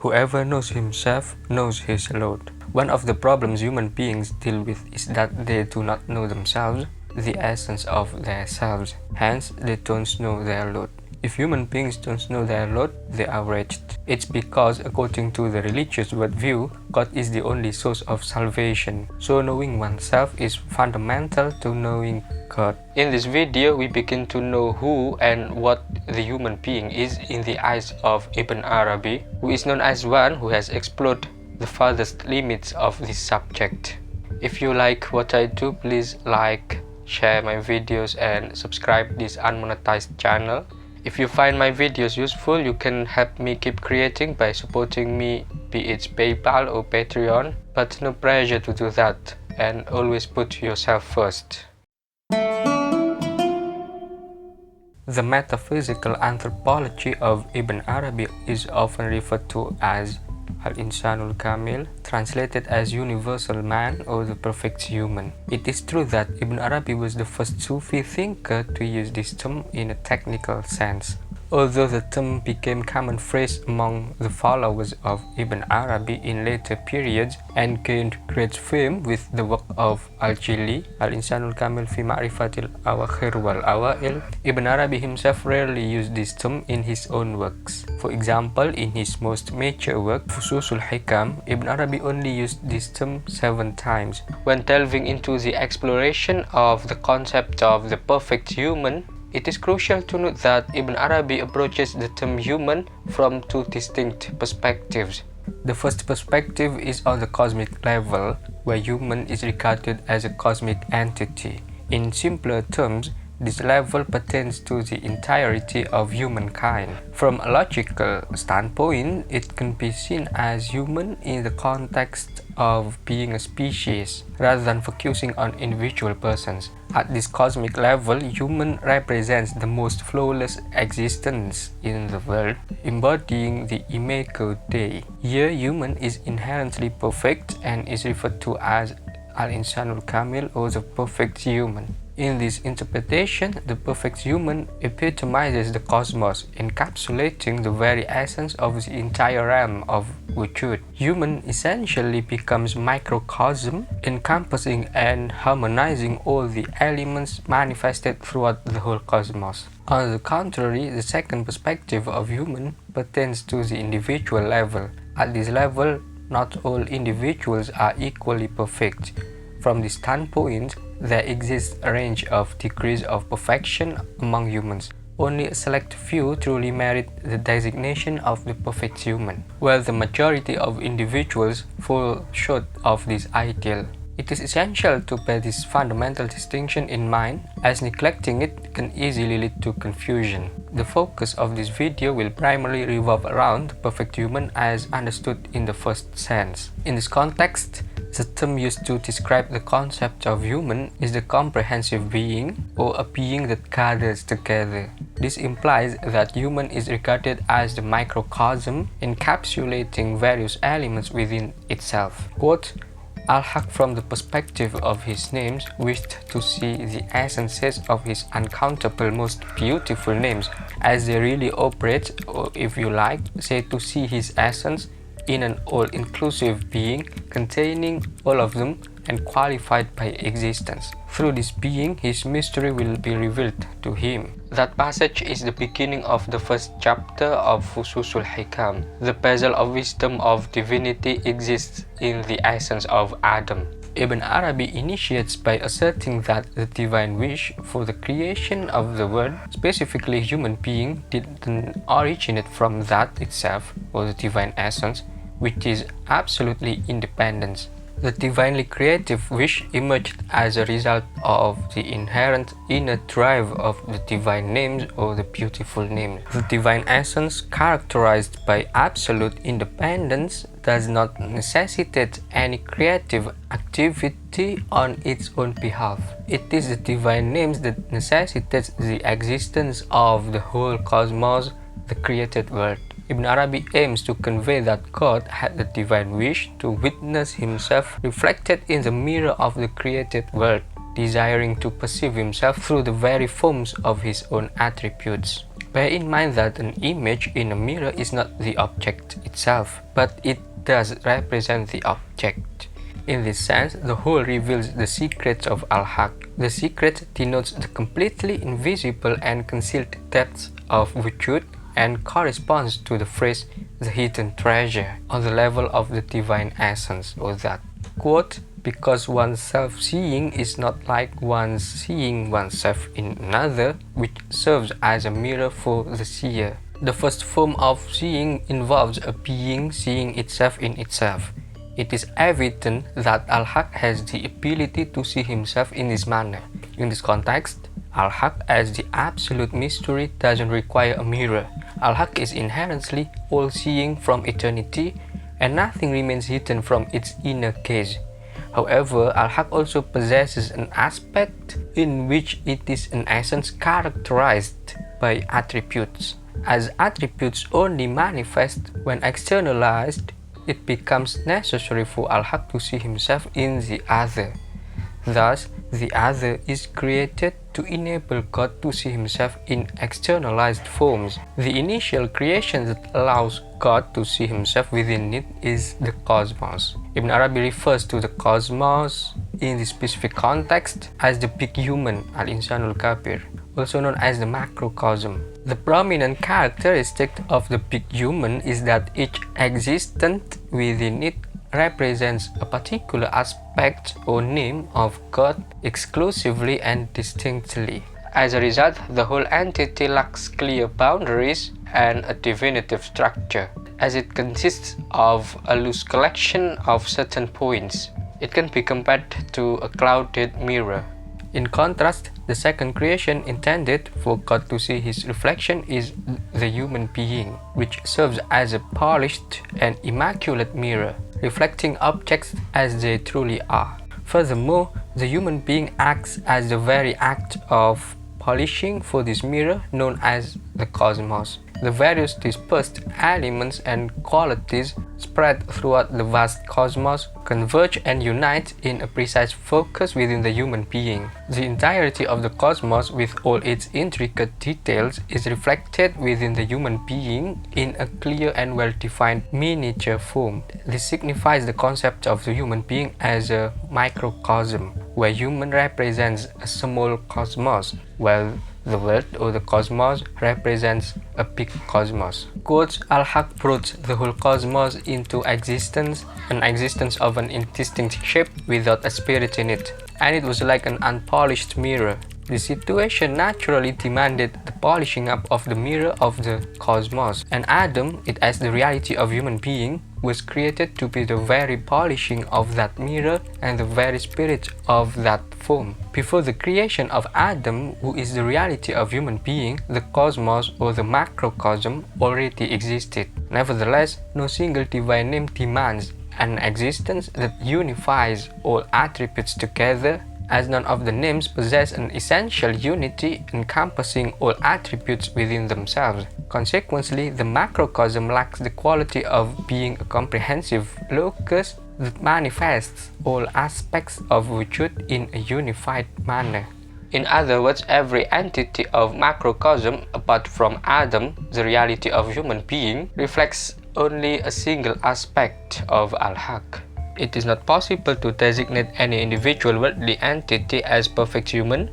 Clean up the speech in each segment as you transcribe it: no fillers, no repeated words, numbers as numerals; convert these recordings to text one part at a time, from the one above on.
Whoever knows himself knows his Lord. One of the problems human beings deal with is that they do not know themselves, the essence of their selves. Hence, they don't know their Lord. If human beings don't know their Lord, they are wretched. It's because, according to the religious worldview, God is the only source of salvation. So knowing oneself is fundamental to knowing God. In this video, we begin to know who and what the human being is in the eyes of Ibn Arabi, who is known as one who has explored the farthest limits of this subject. If you like what I do, please like, share my videos and subscribe this unmonetized channel. If you find my videos useful, you can help me keep creating by supporting me, be it PayPal or Patreon, but no pressure to do that, and always put yourself first. The metaphysical anthropology of Ibn Arabi is often referred to as Al-Insanul Kamil, translated as universal man or the perfect human. It is true that Ibn Arabi was the first Sufi thinker to use this term in a technical sense. Although the term became common phrase among the followers of Ibn Arabi in later periods and gained great fame with the work of Al-Jili, Al-Insanul Kamil fi Ma'rifatil Awakhir wal Awail, Ibn Arabi himself rarely used this term in his own works. For example, in his most major work, Fususul Hikam, Ibn Arabi only used this term 7 times. When delving into the exploration of the concept of the perfect human, it is crucial to note that Ibn Arabi approaches the term human from 2 distinct perspectives. The first perspective is on the cosmic level, where human is regarded as a cosmic entity. In simpler terms, this level pertains to the entirety of humankind. From a logical standpoint, it can be seen as human in the context of being a species, rather than focusing on individual persons. At this cosmic level, human represents the most flawless existence in the world, embodying the Imago Dei. Here, human is inherently perfect and is referred to as Al-Insanul Kamil or the perfect human. In this interpretation, the perfect human epitomizes the cosmos, encapsulating the very essence of the entire realm of wujud. Human essentially becomes microcosm, encompassing and harmonizing all the elements manifested throughout the whole cosmos. On the contrary, the second perspective of human pertains to the individual level. At this level, not all individuals are equally perfect. From this standpoint, there exists a range of degrees of perfection among humans. Only a select few truly merit the designation of the perfect human, while the majority of individuals fall short of this ideal. It is essential to bear this fundamental distinction in mind, as neglecting it can easily lead to confusion. The focus of this video will primarily revolve around the perfect human as understood in the first sense. In this context, the term used to describe the concept of human is the comprehensive being, or a being that gathers together. This implies that human is regarded as the microcosm, encapsulating various elements within itself. Quote, Al-Haq, from the perspective of his names, wished to see the essences of his uncountable most beautiful names as they really operate, or if you like, say to see his essence in an all-inclusive being containing all of them and qualified by existence. Through this being, his mystery will be revealed to him. That passage is the beginning of the first chapter of Fususul Hikam. The bezel of wisdom of divinity exists in the essence of Adam. Ibn Arabi initiates by asserting that the divine wish for the creation of the world, specifically human being, didn't originate from that itself, or the divine essence, which is absolutely independent. The divinely creative wish emerged as a result of the inherent inner drive of the divine names or the beautiful names. The divine essence, characterized by absolute independence, does not necessitate any creative activity on its own behalf. It is the divine names that necessitates the existence of the whole cosmos, the created world. Ibn Arabi aims to convey that God had the divine wish to witness himself reflected in the mirror of the created world, desiring to perceive himself through the very forms of his own attributes. Bear in mind that an image in a mirror is not the object itself, but it does represent the object. In this sense, the whole reveals the secrets of Al-Haq. The secret denotes the completely invisible and concealed depths of Wujud and corresponds to the phrase, the hidden treasure, on the level of the divine essence, or that. Quote, because one's self-seeing is not like one's seeing oneself in another, which serves as a mirror for the seer. The first form of seeing involves a being seeing itself in itself. It is evident that Al-Haq has the ability to see himself in this manner. In this context, Al-Haq as the absolute mystery doesn't require a mirror. Al-Haq is inherently all-seeing from eternity, and nothing remains hidden from its inner gaze. However, Al-Haq also possesses an aspect in which it is in essence characterized by attributes. As attributes only manifest when externalized, it becomes necessary for Al-Haq to see himself in the other. Thus, the other is created to enable God to see himself in externalized forms. The initial creation that allows God to see himself within it is the cosmos. Ibn Arabi refers to the cosmos in the specific context as the big human, Al-Insanul Kabir, also known as the macrocosm. The prominent characteristic of the big human is that each existent within it represents a particular aspect or name of God exclusively and distinctly. As a result, the whole entity lacks clear boundaries and a definitive structure, as it consists of a loose collection of certain points. It can be compared to a clouded mirror. In contrast, the second creation intended for God to see his reflection is the human being, which serves as a polished and immaculate mirror, reflecting objects as they truly are. Furthermore, the human being acts as the very act of polishing for this mirror known as the cosmos. The various dispersed elements and qualities spread throughout the vast cosmos converge and unite in a precise focus within the human being. The entirety of the cosmos, with all its intricate details, is reflected within the human being in a clear and well-defined miniature form. This signifies the concept of the human being as a microcosm, where human represents a small cosmos, while the world or the cosmos represents a big cosmos. Quotes, Al-Haq brought the whole cosmos into existence, an existence of an indistinct shape without a spirit in it, and it was like an unpolished mirror. The situation naturally demanded the polishing up of the mirror of the cosmos, and Adam, it as the reality of human being, was created to be the very polishing of that mirror and the very spirit of that form. Before the creation of Adam, who is the reality of human being, the cosmos or the macrocosm already existed. Nevertheless, no single divine name demands an existence that unifies all attributes together, as none of the names possess an essential unity encompassing all attributes within themselves. Consequently, the macrocosm lacks the quality of being a comprehensive locus that manifests all aspects of Wujud in a unified manner. In other words, every entity of macrocosm, apart from Adam, the reality of human being, reflects only a single aspect of Al-Haq. It is not possible to designate any individual worldly entity as perfect human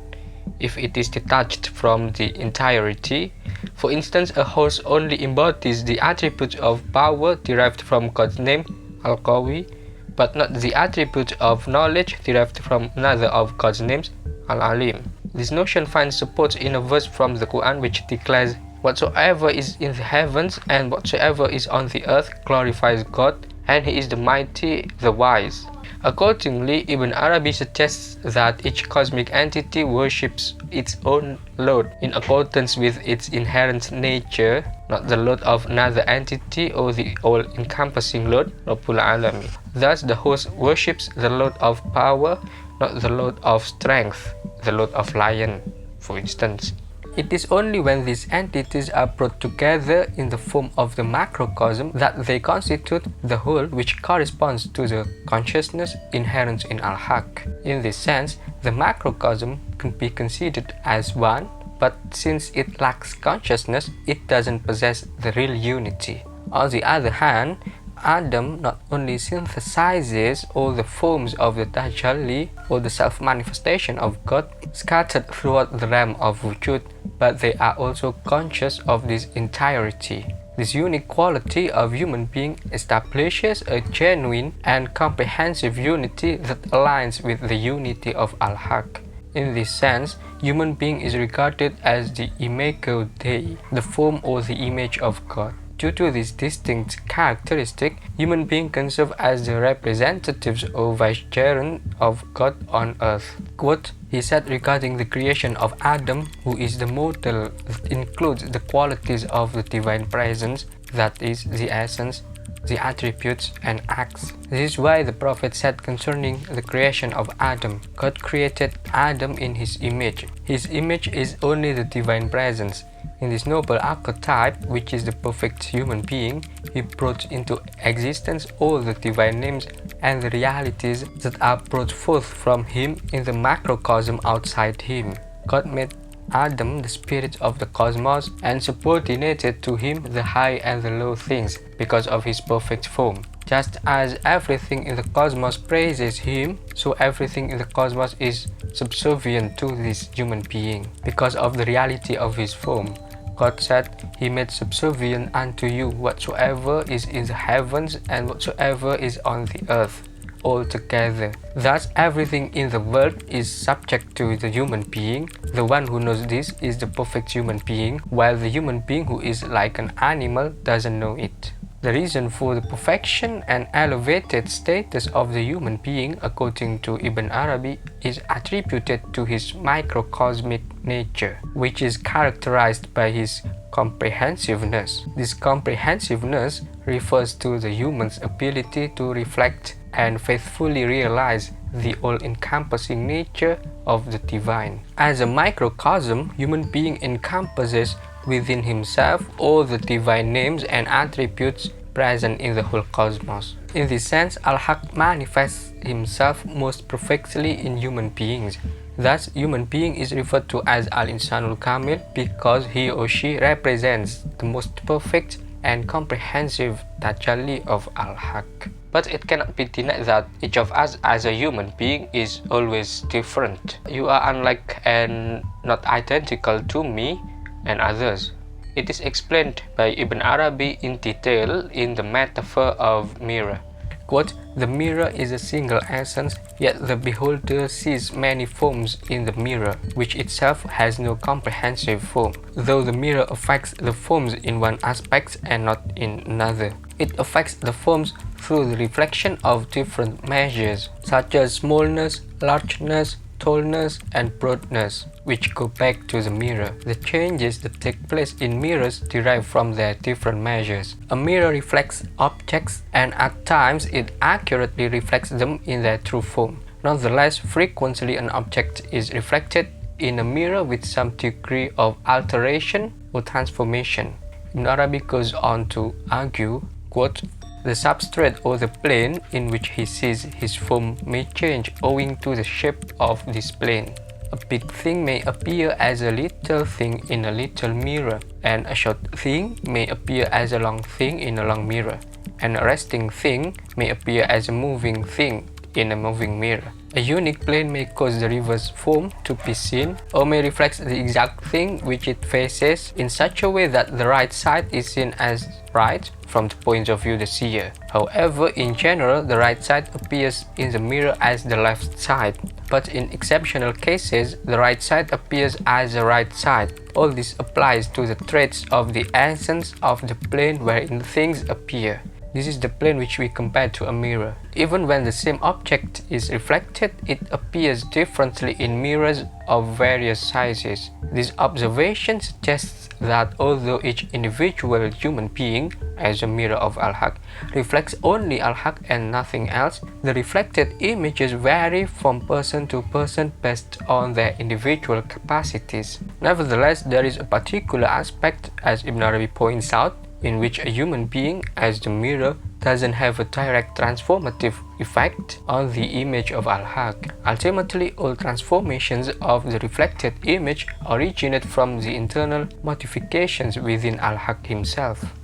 if it is detached from the entirety. For instance, a horse only embodies the attributes of power derived from God's name, Al-Qawi, but not the attributes of knowledge derived from another of God's names, Al-Alim. This notion finds support in a verse from the Quran which declares, "Whatsoever is in the heavens and whatsoever is on the earth glorifies God, and He is the mighty, the wise." Accordingly, Ibn Arabi suggests that each cosmic entity worships its own Lord in accordance with its inherent nature, not the Lord of another entity or the all-encompassing Lord, Rabbul Alamin. Thus, the horse worships the Lord of power, not the Lord of strength, the Lord of lion, for instance. It is only when these entities are brought together in the form of the macrocosm that they constitute the whole, which corresponds to the consciousness inherent in Al-Haq. In this sense, the macrocosm can be considered as one, but since it lacks consciousness, it doesn't possess the real unity. On the other hand, Adam not only synthesizes all the forms of the Tajalli, or the self-manifestation of God, scattered throughout the realm of Wujud, but they are also conscious of this entirety. This unique quality of human being establishes a genuine and comprehensive unity that aligns with the unity of Al-Haq. In this sense, human being is regarded as the imago Dei, the form or the image of God. Due to this distinct characteristic, human beings can serve as the representatives or vicegerents of God on earth. Quote, he said regarding the creation of Adam, who is the model that includes the qualities of the divine presence, that is, the essence, the attributes and acts. This is why the Prophet said concerning the creation of Adam, God created Adam in his image. His image is only the divine presence. In this noble archetype, which is the perfect human being, he brought into existence all the divine names and the realities that are brought forth from him in the macrocosm outside him. God made Adam the spirit of the cosmos and subordinated to him the high and the low things because of his perfect form. Just as everything in the cosmos praises him, so everything in the cosmos is subservient to this human being because of the reality of his form. God said, he made subservient unto you whatsoever is in the heavens and whatsoever is on the earth, altogether. Thus, everything in the world is subject to the human being. The one who knows this is the perfect human being, while the human being who is like an animal doesn't know it. The reason for the perfection and elevated status of the human being, according to Ibn Arabi, is attributed to his microcosmic nature, which is characterized by his comprehensiveness. This comprehensiveness refers to the human's ability to reflect and faithfully realize the all-encompassing nature of the divine. As a microcosm, human being encompasses within himself all the divine names and attributes present in the whole cosmos. In this sense, Al-Haq manifests himself most perfectly in human beings. Thus, human being is referred to as Al-Insanul Kamil because he or she represents the most perfect and comprehensive tajalli of Al-Haq. But it cannot be denied that each of us as a human being is always different. You are unlike and not identical to me and others. It is explained by Ibn Arabi in detail in the metaphor of mirror. Quote, the mirror is a single essence, yet the beholder sees many forms in the mirror, which itself has no comprehensive form, though the mirror affects the forms in one aspect and not in another. It affects the forms through the reflection of different measures, such as smallness, largeness, tallness, and broadness, which go back to the mirror. The changes that take place in mirrors derive from their different measures. A mirror reflects objects, and at times it accurately reflects them in their true form. Nonetheless, frequently an object is reflected in a mirror with some degree of alteration or transformation. Ibn Arabi goes on to argue, quote, the substrate or the plane in which he sees his form may change owing to the shape of this plane. A big thing may appear as a little thing in a little mirror, and a short thing may appear as a long thing in a long mirror, and a resting thing may appear as a moving thing in a moving mirror. A unique plane may cause the reverse form to be seen, or may reflect the exact thing which it faces in such a way that the right side is seen as right from the point of view of the seer. However, in general, the right side appears in the mirror as the left side, but in exceptional cases, the right side appears as the right side. All this applies to the traits of the essence of the plane wherein things appear. This is the plane which we compare to a mirror. Even when the same object is reflected, it appears differently in mirrors of various sizes. This observation suggests that although each individual human being, as a mirror of Al-Haq, reflects only Al-Haq and nothing else, the reflected images vary from person to person based on their individual capacities. Nevertheless, there is a particular aspect, as Ibn Arabi points out, in which a human being, as the mirror, doesn't have a direct transformative effect on the image of Al-Haq. Ultimately, all transformations of the reflected image originate from the internal modifications within Al-Haq himself.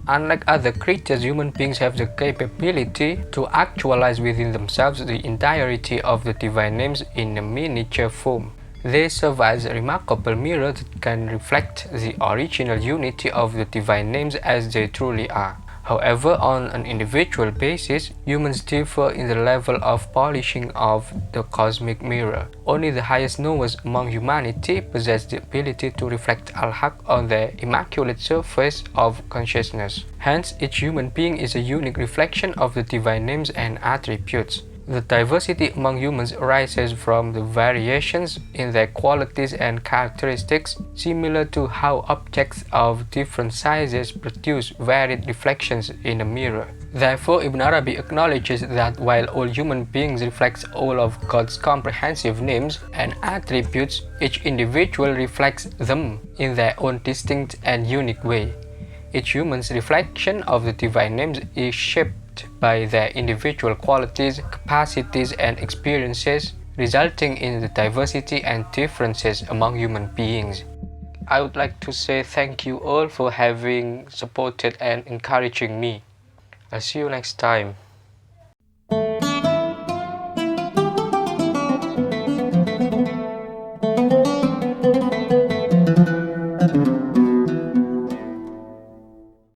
Unlike other creatures, human beings have the capability to actualize within themselves the entirety of the divine names in a miniature form. They serve as a remarkable mirror that can reflect the original unity of the divine names as they truly are. However, on an individual basis, humans differ in the level of polishing of the cosmic mirror. Only the highest knowers among humanity possess the ability to reflect Al-Haq on their immaculate surface of consciousness. Hence, each human being is a unique reflection of the divine names and attributes. The diversity among humans arises from the variations in their qualities and characteristics, similar to how objects of different sizes produce varied reflections in a mirror. Therefore, Ibn Arabi acknowledges that while all human beings reflect all of God's comprehensive names and attributes, each individual reflects them in their own distinct and unique way. Each human's reflection of the divine names is shaped by their individual qualities, capacities, and experiences, resulting in the diversity and differences among human beings. I would like to say thank you all for having supported and encouraging me. I'll see you next time.